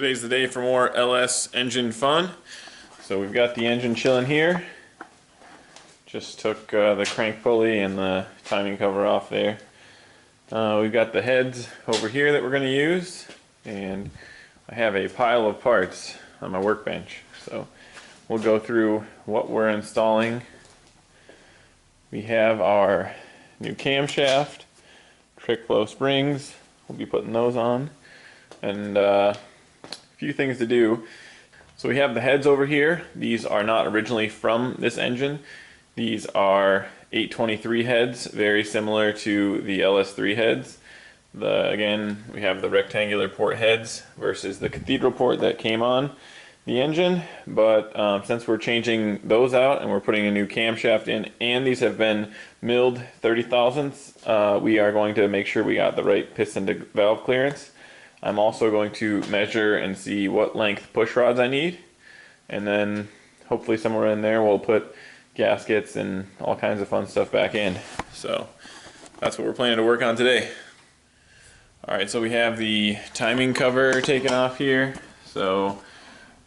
Today's the day for more LS engine fun. So we've got the engine chilling here. Just took the crank pulley and the timing cover off there. We've got the heads over here that we're going to use, and I have a pile of parts on my workbench. So we'll go through what we're installing. We have our new camshaft, trick flow springs. We'll be putting those on, and a few things to do. So we have the heads over here. These are not originally from this engine. These are 823 heads, very similar to the LS3 heads. Again, we have the rectangular port heads versus the cathedral port that came on the engine, but since we're changing those out and we're putting a new camshaft in, and these have been milled 30 thousandths, we are going to make sure we got the right piston to valve clearance. I'm also going to measure and see what length push rods I need, and then hopefully somewhere in there we'll put gaskets and all kinds of fun stuff back in. So that's what we're planning to work on today. Alright, so we have the timing cover taken off here. So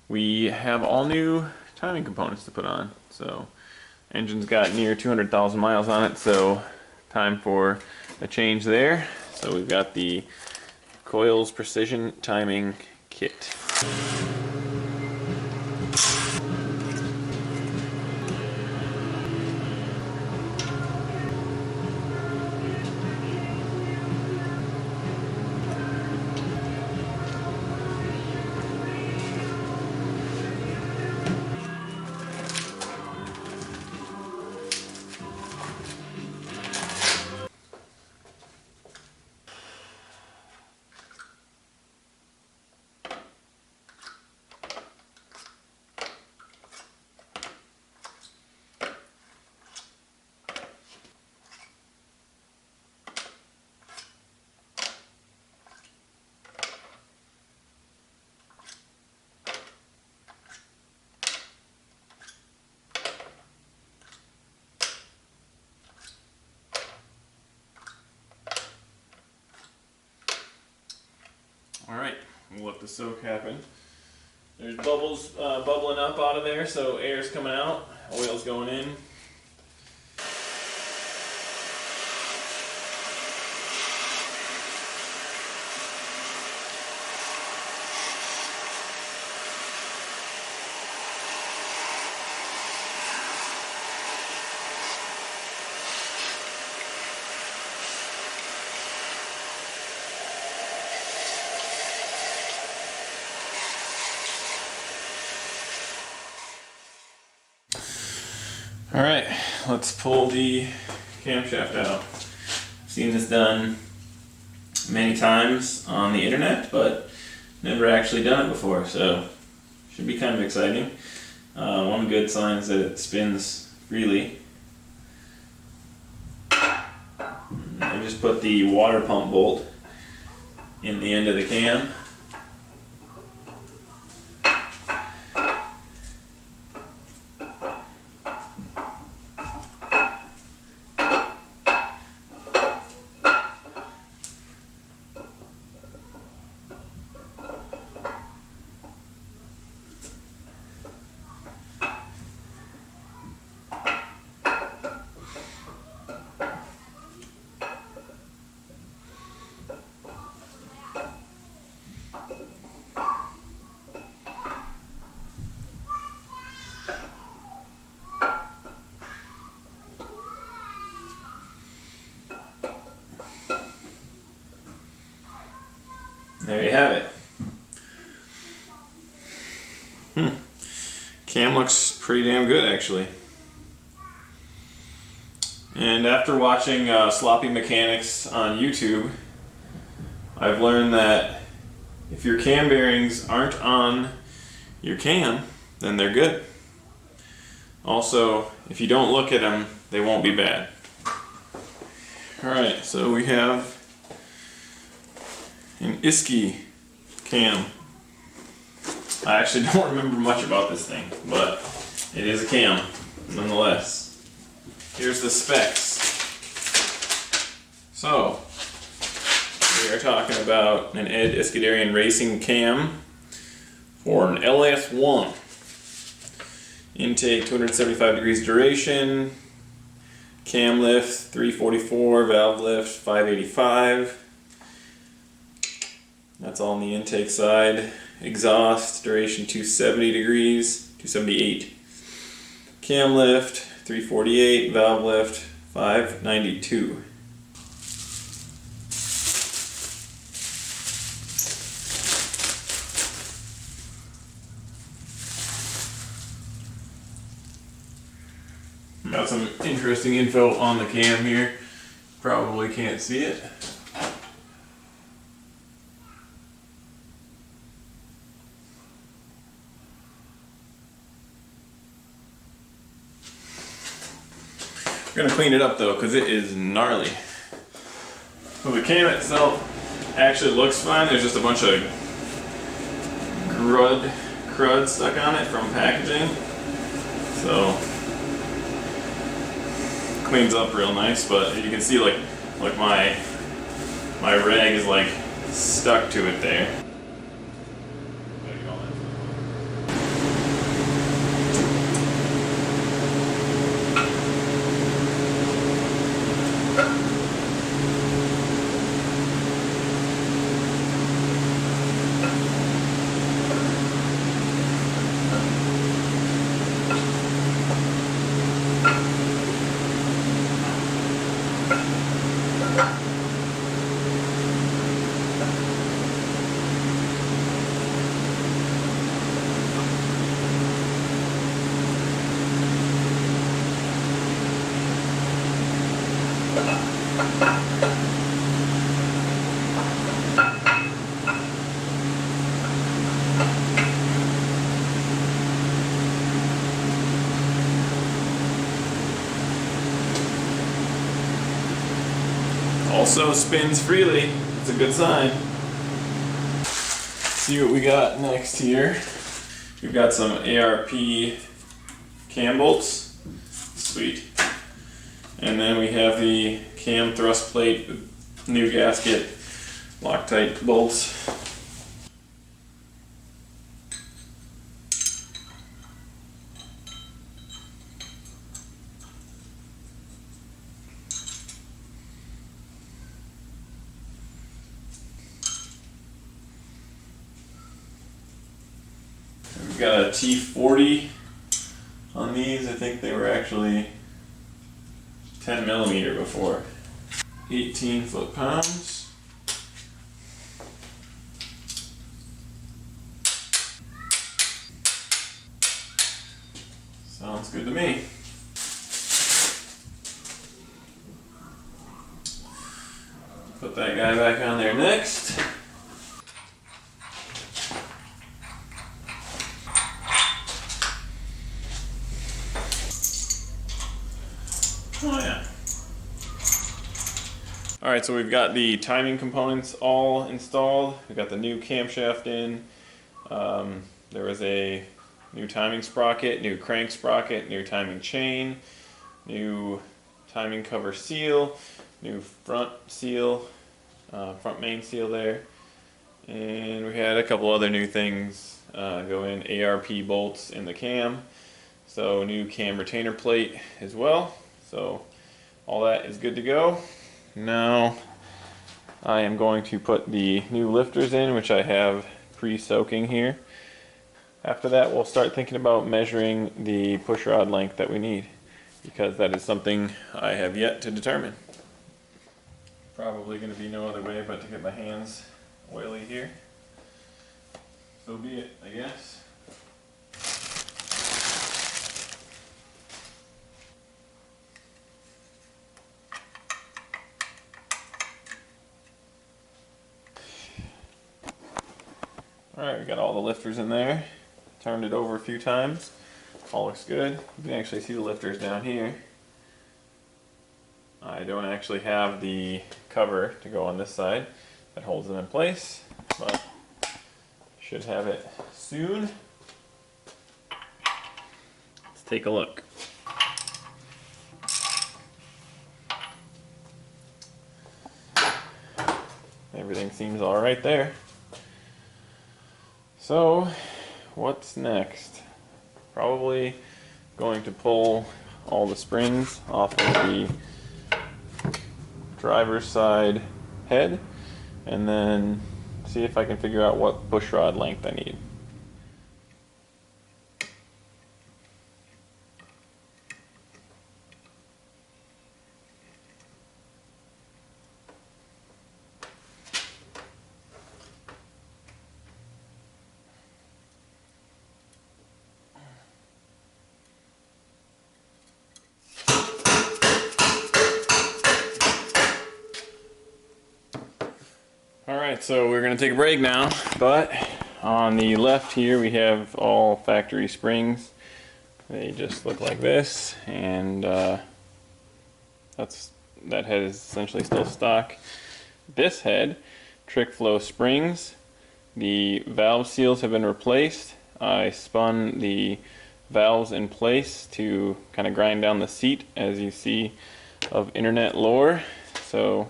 we have all new timing components to put on. So engine's got near 200,000 miles on it, so time for a change there. So we've got the Coils Precision Timing Kit. Alright, we'll let the soak happen. There's bubbles bubbling up out of there, so air's coming out, oil's going in. Alright, let's pull the camshaft out. I've seen this done many times on the internet, but never actually done it before, so should be kind of exciting. One good sign is that it spins freely. I just put the water pump bolt in the end of the cam. There you have it. Cam looks pretty damn good, actually. And after watching sloppy mechanics on YouTube, I've learned that if your cam bearings aren't on your cam, then they're good. Also, if you don't look at them, they won't be bad. Alright, so we have an Isky cam. I actually don't remember much about this thing, but it is a cam nonetheless. Here's the specs. So we are talking about an Ed Iskandarian Racing cam For an LS1. Intake 275 degrees duration, cam lift 344, valve lift 585. That's all on the intake side. Exhaust duration 270 degrees, 278. Cam lift 348, valve lift 592. Got some interesting info on the cam here. Probably can't see it. We're gonna clean it up though, because it is gnarly. So the cam itself actually looks fine. There's just a bunch of crud stuck on it from packaging. So cleans up real nice, but you can see like my rag is like stuck to it there. Also spins freely. It's a good sign. See what we got next here. We've got some Arp Cam Bolts. Sweet. And then we have the cam thrust plate, new gasket, Loctite bolts. We've got a T40 on these. I think they were actually 10 millimeter before. 18 foot-pounds. Sounds good to me. Put that guy back on there next. Oh yeah. Alright, so we've got the timing components all installed. We've got the new camshaft in. There was a new timing sprocket, new crank sprocket, new timing chain, new timing cover seal, new front seal, front main seal there. And we had a couple other new things go in. Arp bolts in the cam. So new cam retainer plate as well. So all that is good to go. Now I am going to put the new lifters in, which I have pre-soaking here. After that, we'll start thinking about measuring the push rod length that we need, because that is something I have yet to determine. Probably going to be no other way but to get my hands oily here. So be it, I guess. Alright, we got all the lifters in there. Turned it over a few times. All looks good. You can actually see the lifters down here. I don't actually have the cover to go on this side that holds them in place, but should have it soon. Let's take a look. Everything seems alright there. So what's next? Probably going to pull all the springs off of the driver's side head and then see if I can figure out what push rod length I need. Alright, so we're going to take a break now, but on the left here we have all factory springs. They just look like this, and that head is essentially still stock. This head, trick flow springs, the valve seals have been replaced. I spun the valves in place to kind of grind down the seat, as you see, of internet lore. So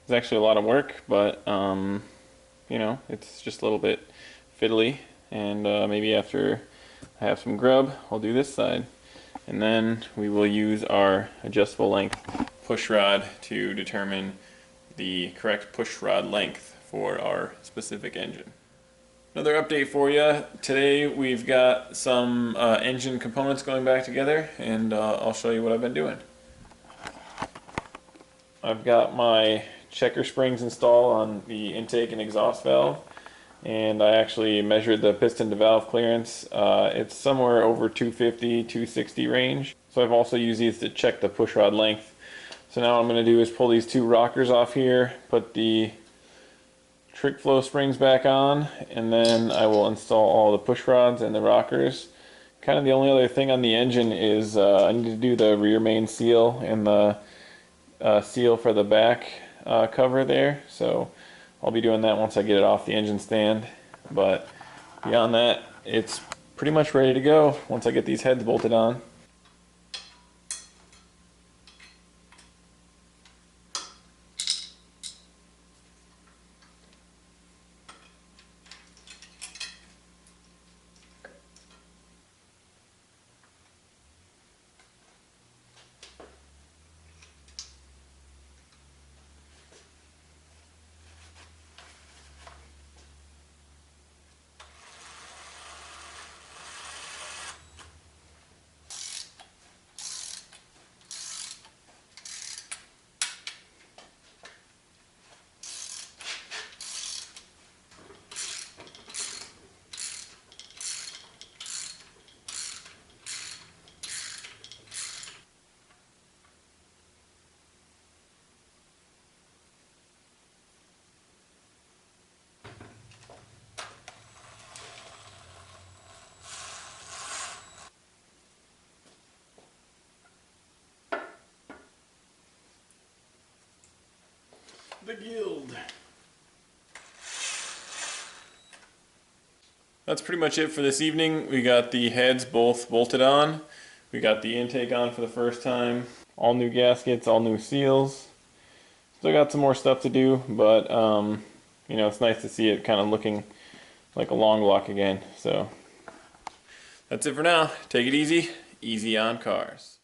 it's actually a lot of work, but you know, it's just a little bit fiddly, and maybe after I have some grub, I'll do this side. And then we will use our adjustable length push rod to determine the correct push rod length for our specific engine. Another update for you. Today we've got some engine components going back together, and I'll show you what I've been doing. I've got my checker springs installed on the intake and exhaust valve, and I actually measured the piston to valve clearance. It's somewhere over 250, 260 range. So I've also used these to check the push rod length. So now what I'm going to do is pull these two rockers off here, put the trick flow springs back on, and then I will install all the push rods and the rockers. Kind of the only other thing on the engine is I need to do the rear main seal and the seal for the back cover there, so I'll be doing that once I get it off the engine stand. But beyond that, it's pretty much ready to go once I get these heads bolted on. The guild. That's pretty much it for this evening. We got the heads both bolted on. We got the intake on for the first time. All new gaskets, all new seals. Still got some more stuff to do, but you know, it's nice to see it kind of looking like a long block again. So that's it for now. Take it easy. Easy on cars.